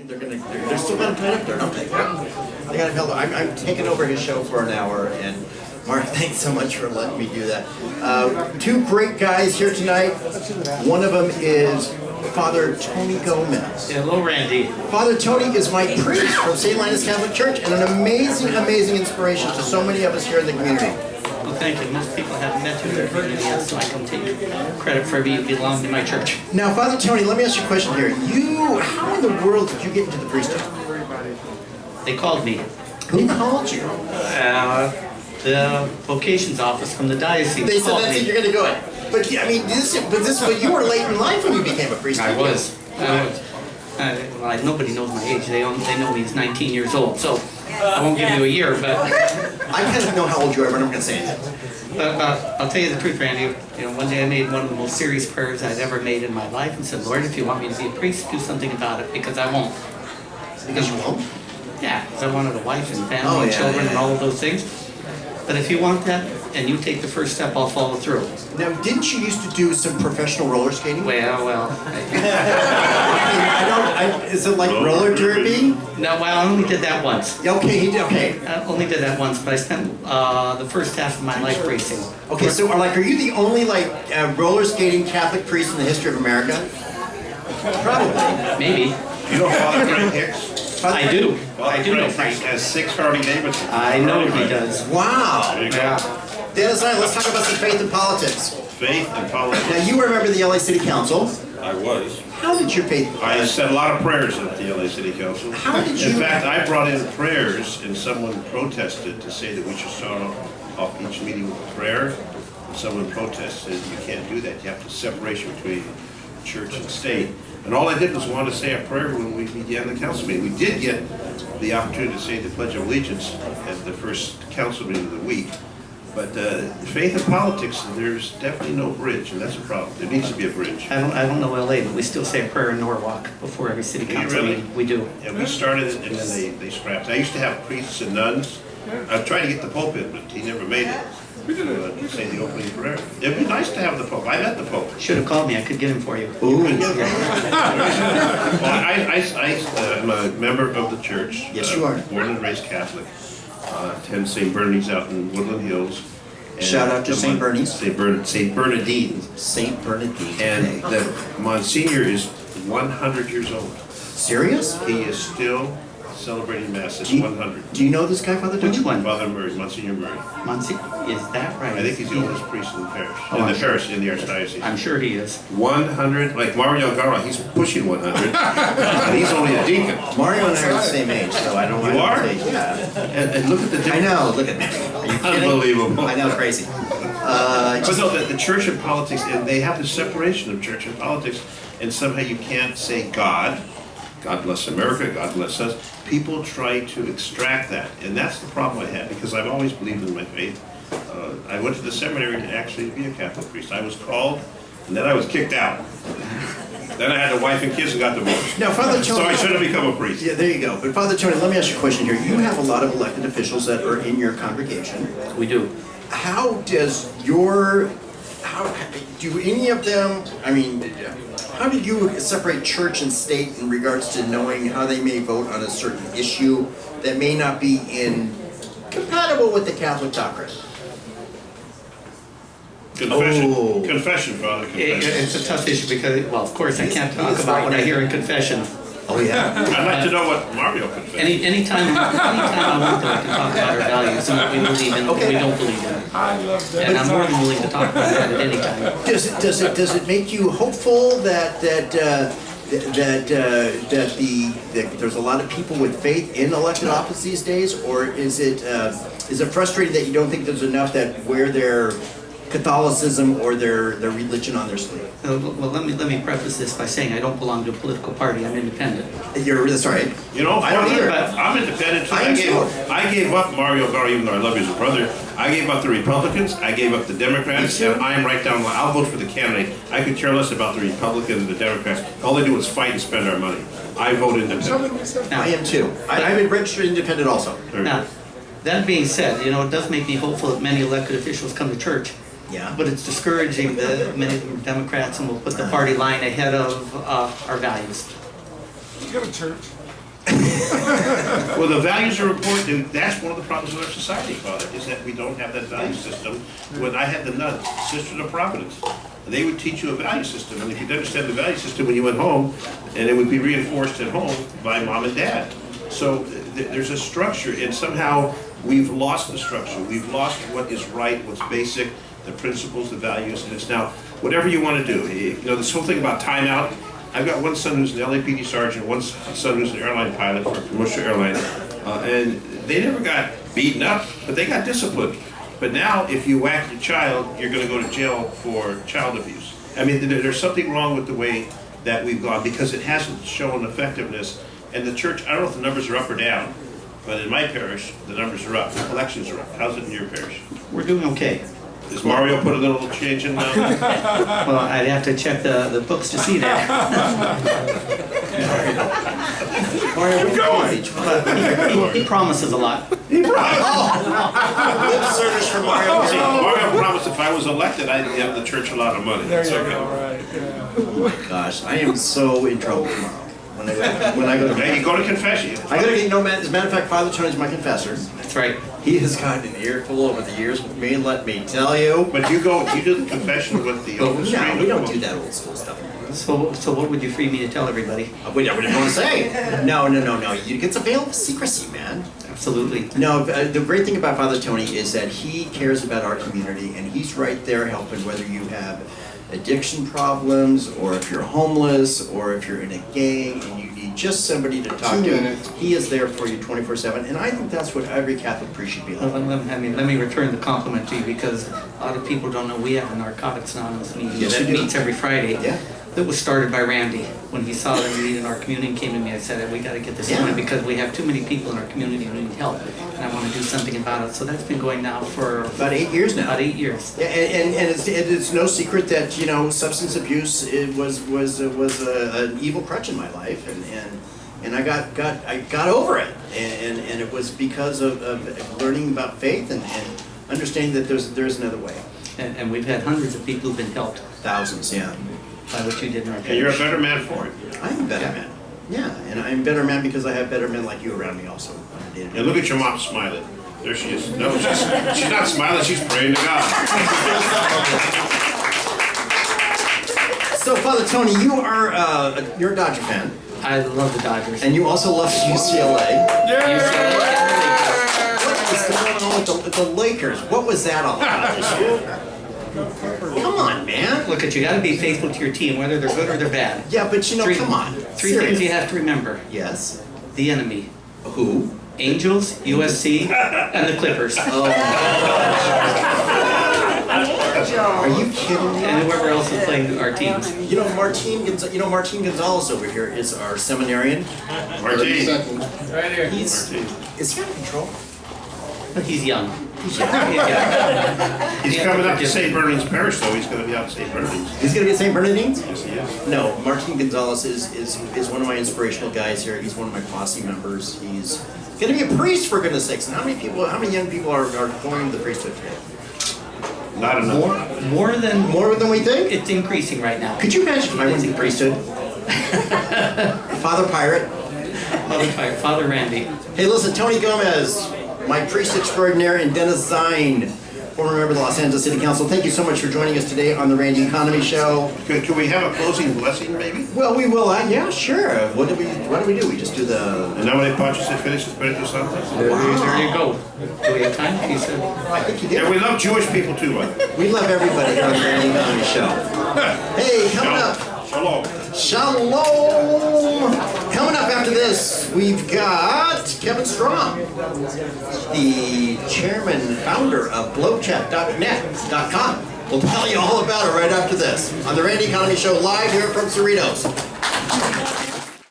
they're still gonna put it up there, don't they? They gotta build it. I'm taking over his show for an hour, and Mark, thanks so much for letting me do that. Two great guys here tonight. One of them is Father Tony Gomez. Hello, Randy. Father Tony is my priest from St. Linus Catholic Church and an amazing, amazing inspiration to so many of us here in the community. Well, thank you. Most people haven't met you in the community yet, so I can take credit for being belong to my church. Now, Father Tony, let me ask you a question here. How in the world did you get into the priesthood? They called me. Who called you? The vocations office from the diocese They said called that's it, me. you're gonna go it. But I mean, but you were late in life when you became a priest. I was. Nobody knows my age. They know me as 19 years old, so I won't give you a year, but I kind of know how old you are, but I'm not gonna say anything. I'll tell you the truth, Randy. You know, one day I made one of the most serious prayers I'd ever made in my life and said, Lord, if you want me to be a priest, do something about it, because I won't. Because you won't? Yeah, because I wanted a wife and family Oh, and yeah, children yeah, and all of those things. But if you want that and you take the first step, I'll follow through. Now, didn't you used to do some professional roller skating? Well. Is it like roller derby? No, well, I only did that once. Okay, okay. I only did that once, but I spent the first half of my life racing. Okay, so are you the only roller skating Catholic priest in the history of America? Probably. Maybe. You know Father Frank Hicks? I do. Father I do know Frank Frank. has 6 Harley Davidson. I know he does. Wow. There you go. Yeah. Dennis and I, let's talk about some faith and politics. Faith and politics. Now, you were a member of the LA City Council. I was. How did your faith... I said a lot of prayers at the LA City Council. How did you... In fact, I brought in prayers and someone protested to say that we should start off each meeting with a prayer. Someone protested, you can't do that. You have to separation between church and state. And all I did was want to say a prayer when we began the council meeting. We did get the opportunity to say the Pledge of Allegiance at the first council meeting of the week. But faith and politics, there's definitely no bridge, and that's a problem. There needs to be a bridge. I don't know LA, but we still say a prayer in Norwalk before every city council really? meeting. We do. And we started it, and then they scrapped. I used to have priests and nuns. I tried to get the Pope in, but he never made it. To say the opening prayer. It'd be nice to have the Pope. I met the Pope. Should have called me. I could get him for you. Ooh. Well, I'm a member of the church. Yes, you are. Born and raised Catholic. Attend St. Bernie's out in Woodland Hills. And Shout out to St. Bernie's. St. Bernardine. St. Bernardine. And the Monsignor is 100 years old. Serious? He is still celebrating Mass at Do you- 100. Do you know this guy, Father Tony? Which one? Father Murray, Monsignor Murray. Muncie? Is that right? I think he's the oldest priest in the parish. Oh, in I'm the sure. parish, in the archdiocese. I'm sure he is. 100, like Mario Garra, he's pushing 100. And he's only a deacon. Mario and I are the same age, so I don't You are? Yeah. And look at the I difference. know, look at me. Are you kidding? Unbelievable. I know, crazy. But no, the church and politics, and they have the separation of church and politics, and somehow you can't say God bless America, God bless us. People try to extract that, and that's the problem I had, because I've always believed in my faith. I went to the seminary to actually be a Catholic priest. I was called, and then I was kicked out. Then I had a wife and kids and got divorced. Now, Father Tony... So I should have become a priest. Yeah, there you go. But Father Tony, let me ask you a question here. You have a lot of elected officials that are in your congregation. We do. How does do any of them, how do you separate church and state in regards to knowing how they may vote on a certain issue that may not be compatible with the Catholic doctrine? Confession, Oh. Confession, Father, confession. It's a tough issue because, well, of course, I can't talk about what I hear in confession. Oh, yeah. I'd like to know what Mario confessed. Anytime I want to, I can talk about our values and what we believe in and what we don't believe in. And I'm more than willing to talk about that at any time. Does it make you hopeful that there's a lot of people with faith in elected office these days, or is it frustrating that you don't think there's enough that wear their Catholicism or their religion on their sleeve? Well, let me preface this by saying I don't belong to a political party. I'm independent. That's right. You know, I don't either. I'm independent too. I am too. I gave up Mario Garra, even though I love you as a brother. I gave up the Republicans. I gave up the Democrats, and I am right down the line. I'll vote for the candidate. I could care less about the Republicans and the Democrats. All they do is fight and spend our money. I vote independent. I am too. I'm a registered independent also. Now, that being said, it does make me hopeful that many elected officials come to church. Yeah. But it's discouraging that many of them are Democrats and will put the party line ahead of our values. You go to church? Well, the values are important. That's one of the problems with our society, Father, is that we don't have that value system. When I had the nuns, Sisters of Providence, they would teach you a value system, and if you'd understand the value system when you went home, and it would be reinforced at home by mom and dad. So there's a structure, and somehow we've lost the structure. We've lost what is right, what's basic, the principles, the values, and it's now whatever you want to do. You know, this whole thing about timeout. I've got one son who's an LAPD sergeant, one son who's an airline pilot for a commercial airline, and they never got beaten up, but they got disciplined. But now, if you whack your child, you're going to go to jail for child abuse. I mean, there's something wrong with the way that we've gone because it hasn't shown effectiveness. And the church, I don't know if the numbers are up or down, but in my parish, the numbers are up, the collections are up. How's it in your parish? We're doing okay. Does Mario put a little change in now? Well, I'd have to check the books to see that. Keep going. He promises a lot. Lip service for Mario. See, Mario promised if I was elected, I'd give the church a lot of money. There you It's okay. go, right, yeah. Oh my gosh, I am so in trouble tomorrow. When I go to Hey, you go to confession. I gotta get, as a matter of fact, Father Tony's my confessor. That's right. He has gotten an earful over the years with me, let me tell you. But you do the confession with the open street? No, we don't do that old school stuff. So what would you free me to tell everybody? Wait, I wouldn't want to say. No. It's a veil of secrecy, man. Absolutely. No, the great thing about Father Tony is that he cares about our community, and he's right there helping whether you have addiction problems, or if you're homeless, or if you're in a gang and you need just somebody to talk to. He is there for you 24/7, and I think that's what every Catholic priest should be like. Let me return the compliment to you because a lot of people don't know we have a Narcotics Anonymous meeting Yes, that you do. meets every Friday. Yeah. That was started by Randy. When he saw the need in our community and came to me, I said, we got to get this Yeah. going because we have too many people in our community who need help, and I want to do something about it. So that's been going now for About 8 years now. about 8 years. Yeah, and it's no secret that substance abuse was an evil crutch in my life, and I got over it, and it was because of learning about faith and understanding that there's another way. And we've had hundreds of people who've been helped Thousands, yeah. by what you did in our And you're a parish. better man for it. I'm a better man. Yeah, and I'm a better man because I have better men like you around me also. And look at your mom smiling. There she is. No, she's not smiling, she's praying to God. So, Father Tony, you're a Dodger fan, I love the Dodgers. and you also love UCLA. Yeah! What is going on with the Lakers? What was that all about this year? Come on, man. Look, you got to be faithful to your team, whether they're good or they're bad. Yeah, but come on. Three things you have to remember. Yes. The enemy. Who? Angels, USC, and the Clippers. Oh. Are you kidding me? And whoever else is playing our teams. Martin Gonzalez over here is our seminarian. Martin. Right here. Is he out of control? But he's young. He's coming up to St. Bernard's Parish, though. He's going to be out at St. Bernard's. He's going to be at St. Bernardines? Yes, he is. No, Martin Gonzalez is one of my inspirational guys here. He's one of my posse members. He's going to be a priest, for goodness sakes. And how many young people are going to the priesthood today? Not enough. More than More than we think? it's increasing right now. Could you imagine if I went to the priesthood? Father Pirate. Father Randy. Hey, listen, Tony Gomez, my priest extraordinaire, and Dennis Zine, former member of the Los Angeles City Council. Thank you so much for joining us today on the Randy Economy Show. Can we have a closing blessing, maybe? Well, we will. Yeah, sure. What do we do? We just do the. And now when they punch us and finish, it's better to do something. There you go. Do we have time? He said. I think you And did. we love Jewish people, too, by the way. We love everybody here on the Randy Economy Show. Hey, coming up. Shalom. Shalom! Coming up after this, we've got Kevin Strom, the chairman, founder of blowchat.net.com. We'll tell you all about it right after this on the Randy Economy Show live here from Cerritos.